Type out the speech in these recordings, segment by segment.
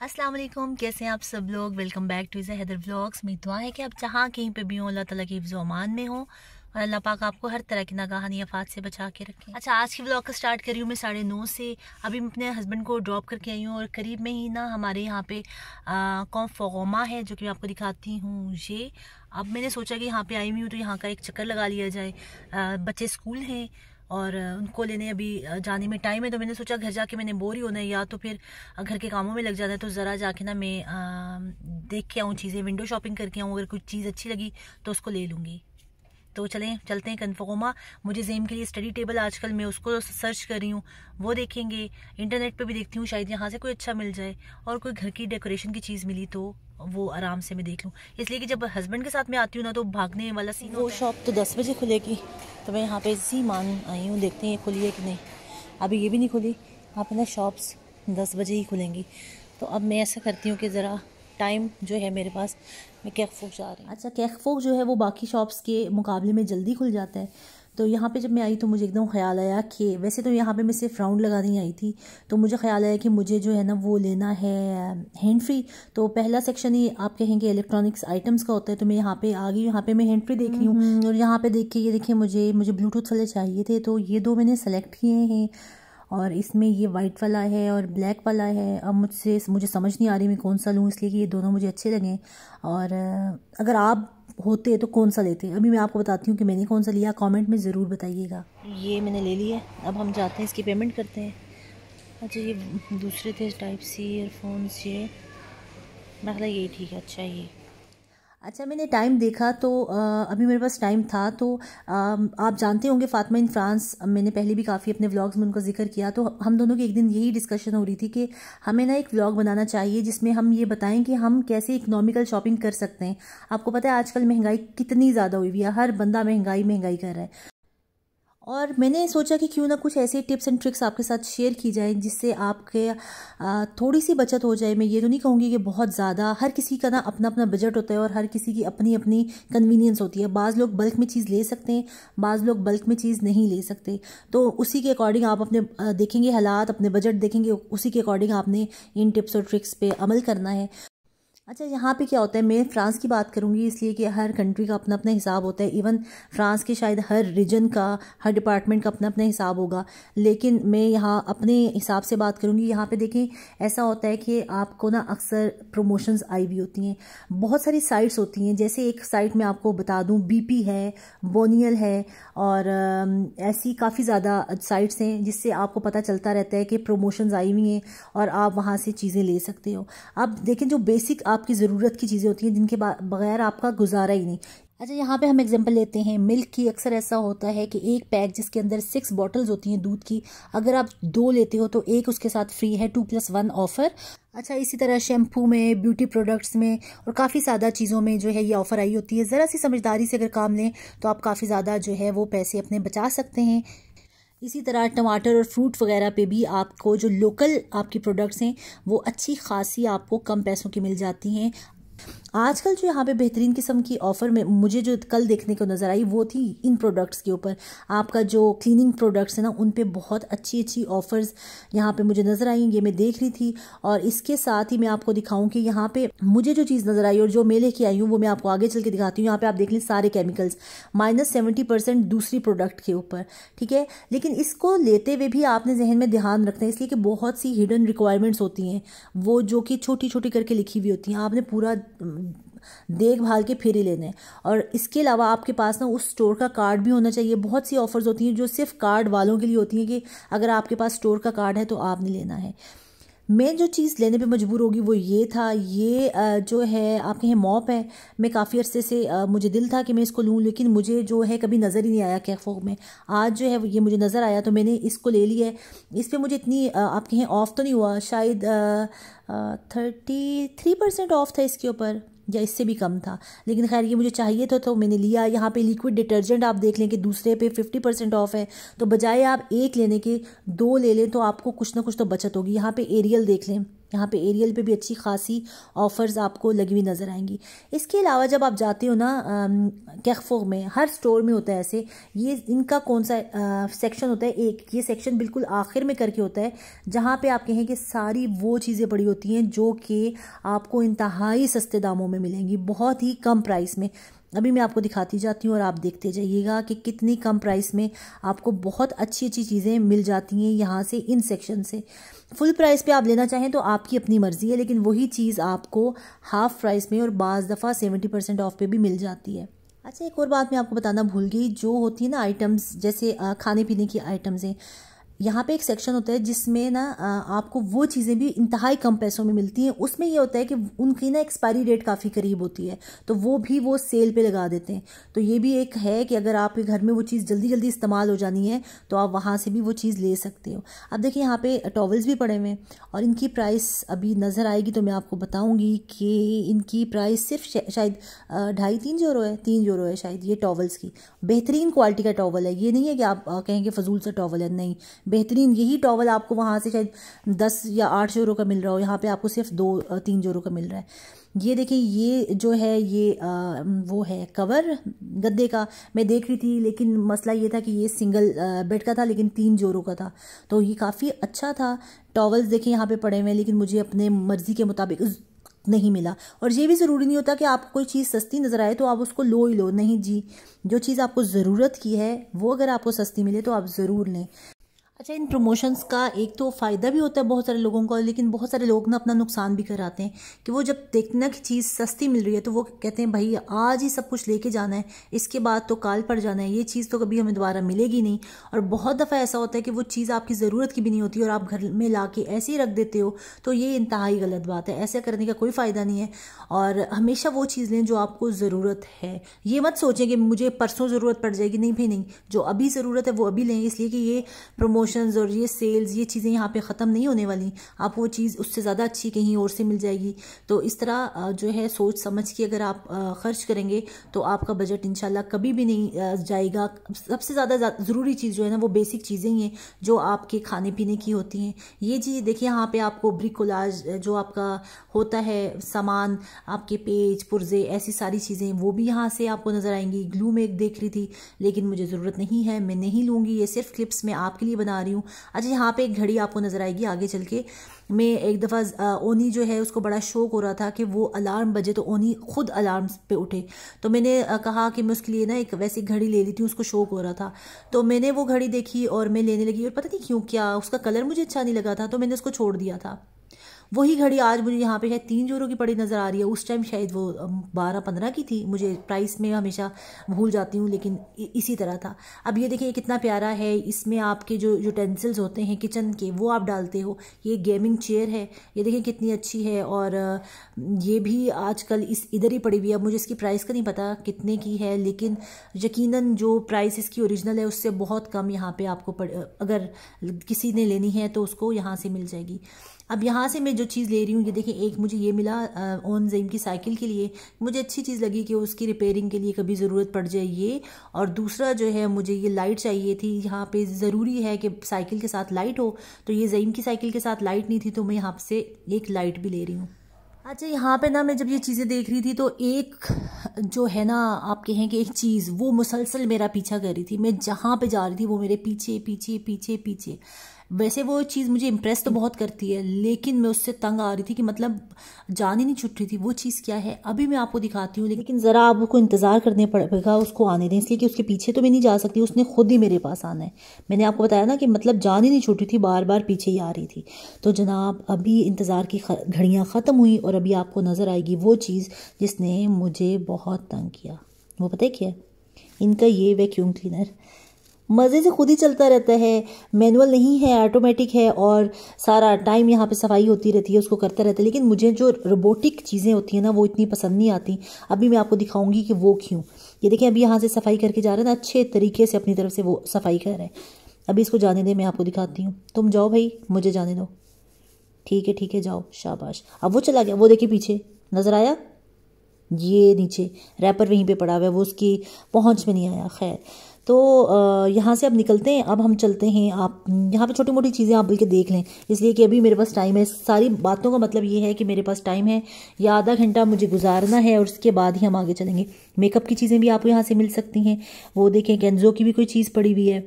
अस्सलाम वालेकुम, कैसे हैं आप सब लोग। Welcome back to Haider vlogs. मेरी दुआ है कि आप जहाँ कहीं पे भी हो अल्लाह ताला के हिफ्ज़ व अमान में हो और अल्लाह पाक आपको हर तरह की नागाहानी आफात से बचा के रखें। अच्छा, आज की व्लॉग का स्टार्ट करी हूँ मैं 9:30 से। अभी मैं अपने हस्बैंड को ड्रॉप करके आई हूँ और करीब में ही ना हमारे यहाँ पे कौम फ़ोमा है जो कि मैं आपको दिखाती हूँ। ये अब मैंने सोचा कि यहाँ पे आई हुई हूँ तो यहाँ का एक चक्कर लगा लिया जाए। बच्चे स्कूल हैं और उनको लेने अभी जाने में टाइम है, तो मैंने सोचा घर जाके मैंने बोर ही होना है या तो फिर घर के कामों में लग जाता है, तो ज़रा जाके ना मैं देख के आऊँ चीज़ें, विंडो शॉपिंग करके आऊँ। अगर कुछ चीज़ अच्छी लगी तो उसको ले लूँगी। तो चलते हैं कन्फर्मा। मुझे जेम के लिए स्टडी टेबल आजकल मैं उसको सर्च कर रही हूँ, वो देखेंगे। इंटरनेट पे भी देखती हूँ, शायद यहाँ से कोई अच्छा मिल जाए। और कोई घर की डेकोरेशन की चीज़ मिली तो वो आराम से मैं देख लूँ, इसलिए कि जब हस्बैंड के साथ में आती हूँ ना तो भागने वाला सीन। वो शॉप तो 10 बजे खुलेगी, तो मैं यहाँ पे इसी मान आई हूँ, देखते हैं ये खुली है कि नहीं। अभी ये भी नहीं खुली। यहाँ पे ना शॉप्स 10 बजे ही खुलेंगी। तो अब मैं ऐसा करती हूँ कि ज़रा टाइम जो है मेरे पास, मैं कैफोक जा रही हूँ। अच्छा, कैफोक जो है वो बाकी शॉप्स के मुकाबले में जल्दी खुल जाता है। तो यहाँ पे जब मैं आई तो मुझे एकदम ख्याल आया कि वैसे तो यहाँ पे मैं सिर्फ राउंड लगाने आई थी, तो मुझे ख्याल आया कि मुझे जो है ना वो लेना है हैंड फ्री। तो पहला सेक्शन ही आप कहेंगे इलेक्ट्रॉनिक्स आइटम्स का होता है, तो मैं यहाँ पे आ गई। यहाँ पे मैं हैंड फ्री देख रही हूँ और यहाँ पे देख के ये देखिए मुझे ब्लूटूथ वाले चाहिए थे, तो ये दो मैंने सेलेक्ट किए हैं। और इसमें ये वाइट वाला है और ब्लैक वाला है। अब मुझे समझ नहीं आ रही मैं कौन सा लूँ, इसलिए कि ये दोनों मुझे अच्छे लगे। और अगर आप होते तो कौन सा लेते, अभी मैं आपको बताती हूँ कि मैंने कौन सा लिया। कमेंट में ज़रूर बताइएगा। ये मैंने ले लिया, अब हम जाते हैं इसकी पेमेंट करते हैं। अच्छा, ये दूसरे थे टाइप सी ईयरफोन्स, ये मतलब यही ठीक है। अच्छा, मैंने टाइम देखा तो अभी मेरे पास टाइम था। तो आप जानते होंगे फ़ातिमा इन फ्रांस, मैंने पहले भी काफ़ी अपने व्लॉग्स में उनका जिक्र किया। तो हम दोनों की एक दिन यही डिस्कशन हो रही थी कि हमें ना एक व्लॉग बनाना चाहिए जिसमें हम ये बताएं कि हम कैसे इकोनॉमिकल शॉपिंग कर सकते हैं। आपको पता है आजकल महंगाई कितनी ज़्यादा हुई हुई है, हर बंदा महंगाई कर रहा है। और मैंने सोचा कि क्यों ना कुछ ऐसे टिप्स एंड ट्रिक्स आपके साथ शेयर की जाए जिससे आपके थोड़ी सी बचत हो जाए। मैं ये तो नहीं कहूँगी कि बहुत ज़्यादा, हर किसी का ना अपना अपना बजट होता है और हर किसी की अपनी अपनी कन्वीनियंस होती है। बाज़ लोग बल्क में चीज़ ले सकते हैं, बाज़ लोग बल्क में चीज़ नहीं ले सकते। तो उसी के अकॉर्डिंग आप अपने देखेंगे हालात, अपने बजट देखेंगे, उसी के अकॉर्डिंग आपने इन टिप्स और ट्रिक्स पे अमल करना है। अच्छा, यहाँ पे क्या होता है, मैं फ़्रांस की बात करूँगी इसलिए कि हर कंट्री का अपना अपना हिसाब होता है। इवन फ़्रांस के शायद हर रीजन का, हर डिपार्टमेंट का अपना अपना हिसाब होगा, लेकिन मैं यहाँ अपने हिसाब से बात करूँगी। यहाँ पे देखें, ऐसा होता है कि आपको ना अक्सर प्रमोशंस आई हुई होती हैं। बहुत सारी साइट्स होती हैं, जैसे एक साइट मैं आपको बता दूँ, BP है, बोनियल है और ऐसी काफ़ी ज़्यादा साइट्स हैं जिससे आपको पता चलता रहता है कि प्रमोशंस आई हुई हैं और आप वहाँ से चीज़ें ले सकते हो। अब देखें, जो बेसिक आपकी ज़रूरत की चीज़ें होती हैं जिनके बगैर आपका गुजारा ही नहीं। अच्छा, यहाँ पे हम एग्जांपल लेते हैं मिल्क की। अक्सर ऐसा होता है कि एक पैक जिसके अंदर 6 बॉटल्स होती हैं दूध की, अगर आप 2 लेते हो तो एक उसके साथ फ्री है, 2+1 ऑफ़र। अच्छा, इसी तरह शैम्पू में, ब्यूटी प्रोडक्ट्स में और काफ़ी ज़्यादा चीज़ों में जो है ये ऑफ़र आई होती है। ज़रा सी समझदारी से अगर काम लें तो आप काफ़ी ज़्यादा जो है वो पैसे अपने बचा सकते हैं। इसी तरह टमाटर और फ्रूट वगैरह पे भी आपको जो लोकल आपकी प्रोडक्ट्स हैं वो अच्छी खासी आपको कम पैसों की मिल जाती हैं। आजकल जो यहाँ पे बेहतरीन किस्म की ऑफ़र में मुझे जो कल देखने को नज़र आई वो थी इन प्रोडक्ट्स के ऊपर। आपका जो क्लीनिंग प्रोडक्ट्स है ना, उन पे बहुत अच्छी अच्छी ऑफ़र्स यहाँ पे मुझे नज़र आई, ये मैं देख रही थी। और इसके साथ ही मैं आपको दिखाऊं कि यहाँ पे मुझे जो चीज़ नज़र आई और जो मैं लेके आई हूँ वो मैं आपको आगे चल के दिखाती हूँ। यहाँ पे आप देख लें सारे केमिकल्स, -70% दूसरी प्रोडक्ट के ऊपर, ठीक है। लेकिन इसको लेते हुए भी आपने जहन में ध्यान रखना है, इसलिए कि बहुत सी हिडन रिक्वायरमेंट्स होती हैं वो जो कि छोटी छोटी करके लिखी हुई होती हैं, आपने पूरा देखभाल के फिर ही लेने हैं। और इसके अलावा आपके पास ना उस स्टोर का कार्ड भी होना चाहिए। बहुत सी ऑफर्स होती हैं जो सिर्फ कार्ड वालों के लिए होती हैं कि अगर आपके पास स्टोर का कार्ड है तो आपने लेना है। मैं जो चीज़ लेने पे मजबूर होगी वो ये था, ये जो है आपके यहाँ मॉप है। मैं काफ़ी अरसे से मुझे दिल था कि मैं इसको लूँ, लेकिन मुझे जो है कभी नज़र ही नहीं आया कैफोक में। आज जो है ये मुझे नज़र आया तो मैंने इसको ले लिया है। इस पर मुझे इतनी आपके यहाँ ऑफ़ तो नहीं हुआ, शायद 33% ऑफ था इसके ऊपर या इससे भी कम था, लेकिन खैर ये मुझे चाहिए तो मैंने लिया। यहाँ पे लिक्विड डिटर्जेंट आप देख लें कि दूसरे पे 50% ऑफ है, तो बजाय आप एक लेने के 2 ले लें तो आपको कुछ ना कुछ तो बचत होगी। यहाँ पे एरियल देख लें, यहाँ पे एरियल पे भी अच्छी खासी ऑफर्स आपको लगी हुई नज़र आएंगी। इसके अलावा जब आप जाते हो ना कैफो में, हर स्टोर में होता है ऐसे, ये इनका कौन सा सेक्शन होता है, एक ये सेक्शन बिल्कुल आखिर में करके होता है जहाँ पे आप कहें कि सारी वो चीज़ें पड़ी होती हैं जो कि आपको इंतहाई सस्ते दामों में मिलेंगी, बहुत ही कम प्राइस में। अभी मैं आपको दिखाती जाती हूँ और आप देखते जाइएगा कि कितनी कम प्राइस में आपको बहुत अच्छी अच्छी चीज़ें मिल जाती हैं यहाँ से, इन सेक्शन से। फुल प्राइस पे आप लेना चाहें तो आपकी अपनी मर्ज़ी है, लेकिन वही चीज़ आपको हाफ प्राइस में और बाज़ दफ़ा 70% ऑफ पे भी मिल जाती है। अच्छा, एक और बात मैं आपको बताना भूल गई, जो होती है ना आइटम्स, जैसे खाने पीने की आइटम्स हैं, यहाँ पे एक सेक्शन होता है जिसमें ना आपको वो चीज़ें भी इंतहाई कम पैसों में मिलती हैं। उसमें ये होता है कि उनकी ना एक्सपायरी डेट काफ़ी करीब होती है, तो वो भी वो सेल पे लगा देते हैं। तो ये भी एक है कि अगर आपके घर में वो चीज़ जल्दी जल्दी इस्तेमाल हो जानी है तो आप वहाँ से भी वो चीज़ ले सकते हो। अब देखिए यहाँ पे टॉवल्स भी पड़े हुए हैं और इनकी प्राइस अभी नज़र आएगी तो मैं आपको बताऊँगी कि इनकी प्राइस सिर्फ शायद 2.5-3 यूरो है, 3 यूरो है शायद ये टॉवल्स की। बेहतरीन क्वालिटी का टॉवल है, ये नहीं है कि आप कहेंगे फजूल सा टॉवल है, नहीं, बेहतरीन। यही टॉवल आपको वहाँ से शायद 10 या 8 यूरो का मिल रहा हो, यहाँ पे आपको सिर्फ 2-3 यूरो का मिल रहा है। ये देखिए, ये जो है ये वो है कवर गद्दे का, मैं देख रही थी, लेकिन मसला ये था कि ये सिंगल बेड का था लेकिन 3 यूरो का था, तो ये काफ़ी अच्छा था। टॉवल्स देखिए यहाँ पे पड़े हुए हैं, लेकिन मुझे अपने मर्ज़ी के मुताबिक नहीं मिला। और ये भी ज़रूरी नहीं होता कि आपको कोई चीज़ सस्ती नज़र आए तो आप उसको लो ही लो, नहीं जी, जो चीज़ आपको ज़रूरत की है वो अगर आपको सस्ती मिले तो आप ज़रूर लें। अच्छा, इन प्रमोशंस का एक तो फ़ायदा भी होता है बहुत सारे लोगों को, लेकिन बहुत सारे लोग ना अपना नुकसान भी कराते हैं कि वो जब देखते ना कि चीज़ सस्ती मिल रही है तो वो कहते हैं भाई आज ही सब कुछ लेके जाना है, इसके बाद तो काल पड़ जाना है, ये चीज़ तो कभी हमें दोबारा मिलेगी नहीं। और बहुत दफ़ा ऐसा होता है कि वो चीज़ आपकी ज़रूरत की भी नहीं होती और आप घर में ला के ऐसे ही रख देते हो, तो ये इंतहाई गलत बात है, ऐसा करने का कोई फ़ायदा नहीं है। और हमेशा वो चीज़ लें जो आपको ज़रूरत है। ये मत सोचें कि मुझे परसों ज़रूरत पड़ जाएगी, नहीं भाई नहीं, जो अभी ज़रूरत है वो अभी लें, इसलिए कि ये प्रमोशन और ये सेल्स, ये चीज़ें यहाँ पे ख़त्म नहीं होने वाली, आप वो चीज़ उससे ज़्यादा अच्छी कहीं और से मिल जाएगी। तो इस तरह जो है सोच समझ के अगर आप खर्च करेंगे तो आपका बजट इंशाल्लाह कभी भी नहीं जाएगा। सबसे ज़्यादा ज़रूरी चीज़ जो है ना वो बेसिक चीज़ें ही हैं जो आपके खाने पीने की होती हैं। ये जी देखिए, यहाँ पे आपको ब्रिकोलाज जो आपका होता है सामान, आपके पेज पुर्जे, ऐसी सारी चीज़ें वो भी यहाँ से आपको नज़र आएंगी। ग्लू में एक देख रही थी लेकिन मुझे ज़रूरत नहीं है, मैं नहीं लूँगी, ये सिर्फ क्लिप्स मैं आपके लिए बना रही हूँ। अच्छा, यहाँ पे एक घड़ी आपको नज़र आएगी आगे चल के। मैं एक दफ़ा ओनी जो है उसको बड़ा शौक हो रहा था कि वो अलार्म बजे तो ओनी खुद अलार्म पे उठे, तो मैंने कहा कि मैं उसके लिए ना एक वैसी घड़ी ले ली थी, उसको शौक हो रहा था, तो मैंने वो घड़ी देखी और मैं लेने लगी। और पता नहीं क्यों, क्या उसका कलर मुझे अच्छा नहीं लगा था, तो मैंने उसको छोड़ दिया था। वही घड़ी आज मुझे यहाँ पे शायद 3 यूरो की पड़ी नज़र आ रही है, उस टाइम शायद वो 12-15 की थी, मुझे प्राइस में हमेशा भूल जाती हूँ, लेकिन इसी तरह था। अब ये देखिए कितना प्यारा है, इसमें आपके जो यूटेंसिल्स होते हैं किचन के वो आप डालते हो। ये गेमिंग चेयर है, ये देखिए कितनी अच्छी है, और ये भी आजकल इधर ही पड़ी हुई है। अब मुझे इसकी प्राइस का नहीं पता कितने की है, लेकिन यकीनन जो प्राइस इसकी ओरिजिनल है उससे बहुत कम यहाँ पे आपको अगर किसी ने लेनी है तो उसको यहाँ से मिल जाएगी। अब यहाँ से मैं जो चीज़ ले रही हूँ, ये देखिए, एक मुझे ये मिला ओन ज़ईम की साइकिल के लिए, मुझे अच्छी चीज़ लगी कि उसकी रिपेयरिंग के लिए कभी ज़रूरत पड़ जाए ये। और दूसरा जो है मुझे ये लाइट चाहिए थी, यहाँ पे ज़रूरी है कि साइकिल के साथ लाइट हो, तो ये ज़ईम की साइकिल के साथ लाइट नहीं थी तो मैं यहाँ से एक लाइट भी ले रही हूँ। अच्छा, यहाँ पे ना मैं जब ये चीज़ें देख रही थी तो एक जो है ना आप कहें कि एक चीज़ वो मुसलसल मेरा पीछा कर रही थी, मैं जहाँ पे जा रही थी वो मेरे पीछे पीछे पीछे पीछे। वैसे वो चीज़ मुझे इम्प्रेस तो बहुत करती है, लेकिन मैं उससे तंग आ रही थी कि मतलब जान ही नहीं छूट रही थी। वो चीज़ क्या है अभी मैं आपको दिखाती हूँ, लेकिन ज़रा आपको इंतज़ार करने पड़ेगा उसको आने दें, इसलिए कि उसके पीछे तो मैं नहीं जा सकती, उसने खुद ही मेरे पास आना है। मैंने आपको बताया ना कि मतलब जान ही नहीं छूट रही थी, बार बार पीछे ही आ रही थी। तो जनाब अभी इंतज़ार की घड़ियाँ ख़त्म हुई और अभी आपको नज़र आएगी वो चीज़ जिसने मुझे बहुत तंग किया। वो पता है क्या, इनका ये वैक्यूम क्लीनर मज़े से खुद ही चलता रहता है, मैनुअल नहीं है, ऑटोमेटिक है, और सारा टाइम यहाँ पे सफाई होती रहती है, उसको करता रहता है। लेकिन मुझे जो रोबोटिक चीज़ें होती हैं ना वो इतनी पसंद नहीं आती। अभी मैं आपको दिखाऊंगी कि वो क्यों। ये देखिए, अभी यहाँ से सफाई करके जा रहे हैं ना, अच्छे तरीके से अपनी तरफ से वो सफाई कर रहे हैं। अभी इसको जाने दें, मैं आपको दिखाती हूँ। तुम जाओ भाई, मुझे जाने दो। ठीक है ठीक है, जाओ, शाबाश। अब वो चला गया, वो देखिए पीछे नज़र आया, ये नीचे रैपर वहीं पे पड़ा हुआ है, वो उसकी पहुंच में नहीं आया। खैर, तो यहाँ से अब निकलते हैं। अब हम चलते हैं, आप यहाँ पे छोटी मोटी चीज़ें आप बल्कि देख लें, इसलिए कि अभी मेरे पास टाइम है। सारी बातों का मतलब ये है कि मेरे पास टाइम है, या आधा घंटा मुझे गुजारना है और उसके बाद ही हम आगे चलेंगे। मेकअप की चीज़ें भी आपको यहाँ से मिल सकती हैं, वो देखें केंजो की भी कोई चीज़ पड़ी हुई है,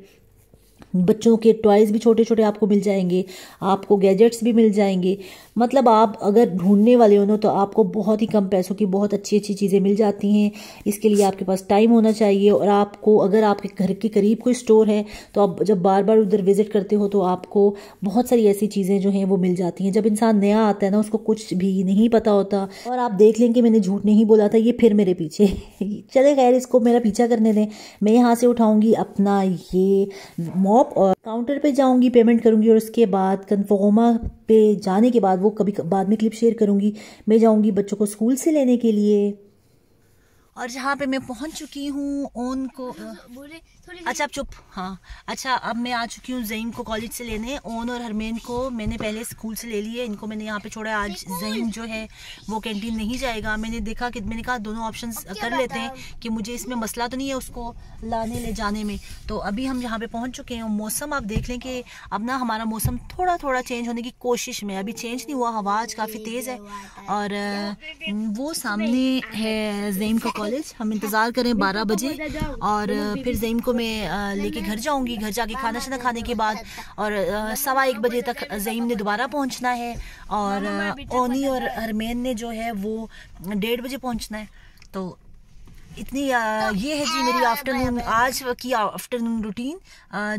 बच्चों के टॉयज़ भी छोटे छोटे आपको मिल जाएंगे, आपको गैजेट्स भी मिल जाएंगे। मतलब आप अगर ढूंढने वाले हो ना तो आपको बहुत ही कम पैसों की बहुत अच्छी अच्छी चीज़ें मिल जाती हैं। इसके लिए आपके पास टाइम होना चाहिए, और आपको अगर आपके घर के करीब कोई स्टोर है तो आप जब बार बार उधर विजिट करते हो तो आपको बहुत सारी ऐसी चीज़ें जो हैं वो मिल जाती हैं। जब इंसान नया आता है ना, उसको कुछ भी नहीं पता होता। और आप देख लें कि मैंने झूठ नहीं बोला था, ये फिर मेरे पीछे चले, खैर इसको मेरा पीछा करने दें। मैं यहाँ से उठाऊंगी अपना ये मॉप और काउंटर पे जाऊंगी, पेमेंट करूंगी, और उसके बाद कन्फर्मा पे जाने के बाद, वो कभी बाद में क्लिप शेयर करूंगी, मैं जाऊंगी बच्चों को स्कूल से लेने के लिए। और जहाँ पे मैं पहुँच चुकी हूँ ओन को अच्छा आप चुप। हाँ अच्छा, अब मैं आ चुकी हूँ ज़ईम को कॉलेज से लेने। ओन और हरमेन को मैंने पहले स्कूल से ले लिए, इनको मैंने यहाँ पे छोड़ा। आज ज़ईम जो है वो कैंटीन नहीं जाएगा। मैंने देखा कि मैंने कहा दोनों ऑप्शंस कर लेते हैं कि मुझे इसमें मसला तो नहीं है उसको लाने ले जाने में। तो अभी हम यहाँ पे पहुँच चुके हैं। मौसम आप देख लें कि अब ना हमारा मौसम थोड़ा थोड़ा चेंज होने की कोशिश में, अभी चेंज नहीं हुआ, हवा आज काफ़ी तेज़ है। और वो सामने है ज़ईम का कॉलेज। हम इंतज़ार करें 12 बजे, और फिर ज़ईम को मैं लेके घर जाऊंगी। घर जाके खाना शाना खाने के बाद, और 1:15 बजे तक ज़ईम ने दोबारा पहुंचना है, और ओनी और हरमेन ने जो है वो 1:30 बजे पहुंचना है। तो इतनी ये है जी मेरी आफ्टरनून, आज की आफ्टरनून रूटीन,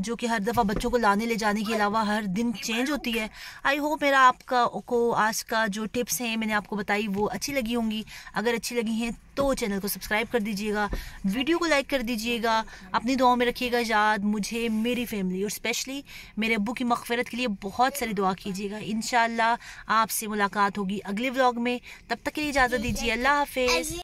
जो कि हर दफ़ा बच्चों को लाने ले जाने के अलावा हर दिन चेंज होती है। आई होप मेरा आपका को आज का जो टिप्स हैं मैंने आपको बताई वो अच्छी लगी होंगी। अगर अच्छी लगी हैं तो चैनल को सब्सक्राइब कर दीजिएगा, वीडियो को लाइक कर दीजिएगा, अपनी दुआओं में रखिएगा याद मुझे, मेरी फैमिली और स्पेशली मेरे अब्बू की मग़फ़िरत के लिए बहुत सारी दुआ कीजिएगा। इंशाअल्लाह आपसे मुलाकात होगी अगले व्लॉग में, तब तक के लिए इजाज़त दीजिए। अल्लाह हाफ़िज़।